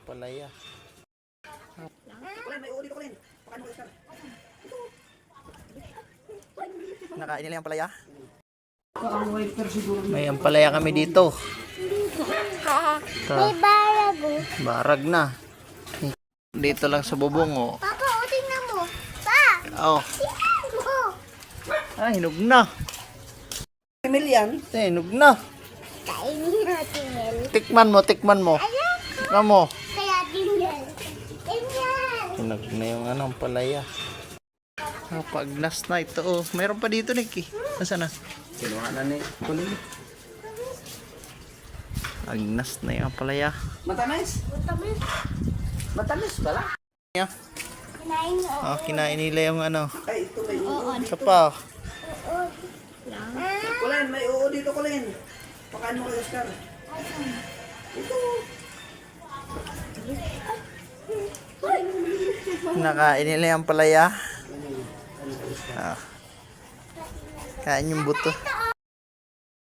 ang palaya. Nakain nila yung palaya? May ampalaya kami dito. May barag. Barag na. Dito lang sa bubong, oh. Papa, o tingnan mo. Pa! Oh. Tingnan mo. Ah, hinog na. Emilian, Hinog na. Kainin natin yan. Tikman mo, tikman mo. Ayan. Tikman mo. Kaya tingnan. Tingnan. Hinog na yung ampalaya. Pagnas na ito, oh. Mayroon pa dito, Nicky. Nasaan na? kinuha na ni Kunin. Agnas na yung ampalaya. Matamis? Matamis pala. Yeah. Kinain mo. Oh, kinain nila yung Ay, ito may uod. Ito pa. Kulin, may uod dito, Kulin. Pakain mo kay Oscar. Ito. Nakain nila yung ampalaya. Ah. Kain yung buto.